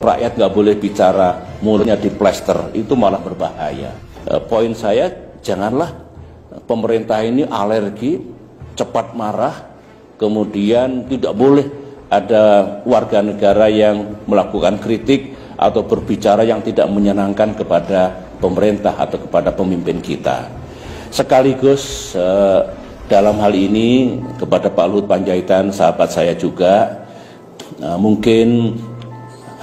Rakyat nggak boleh bicara, mulutnya diplester, itu malah berbahaya. Poin saya, janganlah pemerintah ini alergi, cepat marah, kemudian tidak boleh ada warga negara yang melakukan kritik atau berbicara yang tidak menyenangkan kepada pemerintah atau kepada pemimpin kita. Sekaligus dalam hal ini kepada Pak Luhut Panjaitan, sahabat saya juga, mungkin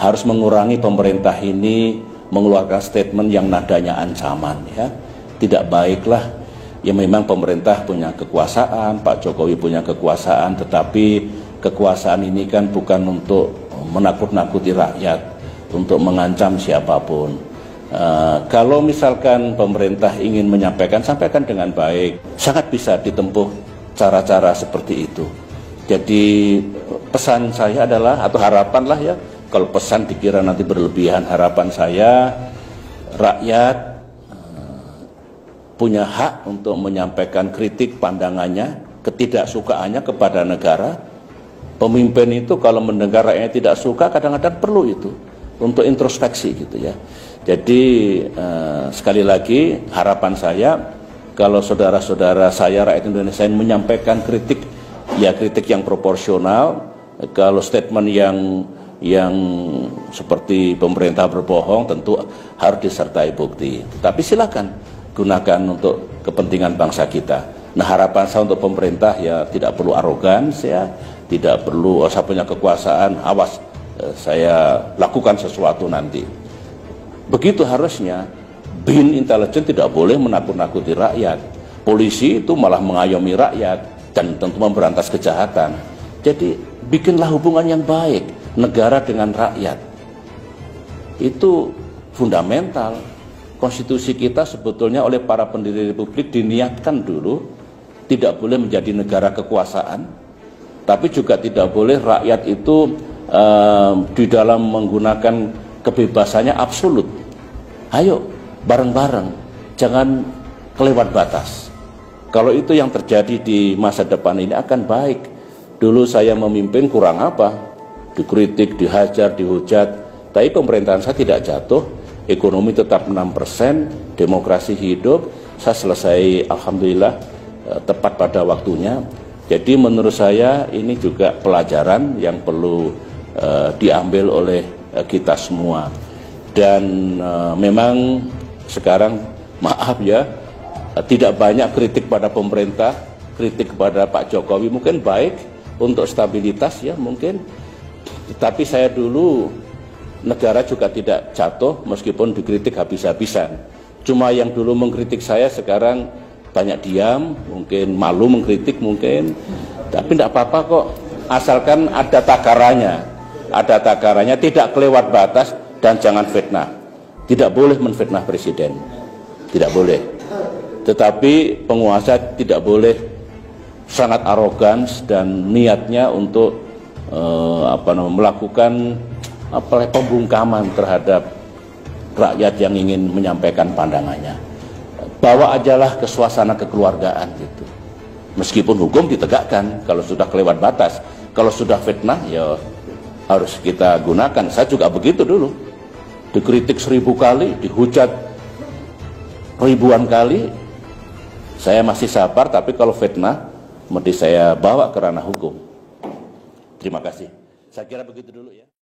harus mengurangi pemerintah ini mengeluarkan statement yang nadanya ancaman, ya. Tidak baiklah, ya memang pemerintah punya kekuasaan, Pak Jokowi punya kekuasaan, tetapi kekuasaan ini kan bukan untuk menakut-nakuti rakyat, untuk mengancam siapapun. Kalau misalkan pemerintah ingin menyampaikan, sampaikan dengan baik, sangat bisa ditempuh cara-cara seperti itu. Jadi pesan saya adalah, atau harapan lah ya, kalau pesan dikira nanti berlebihan, harapan saya rakyat punya hak untuk menyampaikan kritik pandangannya, ketidaksukaannya kepada negara. Pemimpin itu kalau mendengar rakyatnya tidak suka, kadang-kadang perlu itu untuk introspeksi gitu ya. Jadi sekali lagi harapan saya, kalau saudara-saudara saya rakyat Indonesia yang menyampaikan kritik, ya kritik yang proporsional. Kalau statement yang seperti pemerintah berbohong tentu harus disertai bukti. Tapi silakan gunakan untuk kepentingan bangsa kita. Nah, harapan saya untuk pemerintah ya tidak perlu arogans ya, tidak perlu saya punya kekuasaan, awas saya lakukan sesuatu nanti. Begitu harusnya. BIN intelijen tidak boleh menakut-nakuti rakyat. Polisi itu malah mengayomi rakyat dan tentu memberantas kejahatan. Jadi bikinlah hubungan yang baik negara dengan rakyat. Itu fundamental. Konstitusi kita sebetulnya oleh para pendiri republik diniatkan dulu tidak boleh menjadi negara kekuasaan, tapi juga tidak boleh rakyat itu di dalam menggunakan kebebasannya absolut. Ayo bareng-bareng, jangan kelewat batas. Kalau itu yang terjadi di masa depan ini akan baik. Dulu saya memimpin kurang apa? Dikritik, dihajar, dihujat, tapi pemerintahan saya tidak jatuh, ekonomi tetap 6%, demokrasi hidup, saya selesai alhamdulillah tepat pada waktunya. Jadi menurut saya ini juga pelajaran yang perlu diambil oleh kita semua. Dan memang sekarang maaf ya, tidak banyak kritik pada pemerintah, kritik kepada Pak Jokowi mungkin baik untuk stabilitas ya mungkin. Tapi saya dulu negara juga tidak jatuh meskipun dikritik habis-habisan. Cuma yang dulu mengkritik saya sekarang banyak diam, mungkin malu mengkritik mungkin. Tapi tidak apa-apa kok, asalkan ada takarannya. Ada takarannya, tidak kelewat batas dan jangan fitnah. Tidak boleh menfitnah presiden. Tidak boleh. Tetapi penguasa tidak boleh sangat arogan dan niatnya untuk melakukan pembungkaman terhadap rakyat yang ingin menyampaikan pandangannya. Bawa ajalah ke suasana kekeluargaan gitu. Meskipun hukum ditegakkan kalau sudah kelewat batas. Kalau sudah fitnah ya harus kita gunakan. Saya juga begitu dulu. Dikritik 1000 kali, dihujat ribuan kali. Saya masih sabar, tapi kalau fitnah mesti saya bawa ke ranah hukum. Terima kasih. Saya kira begitu dulu ya.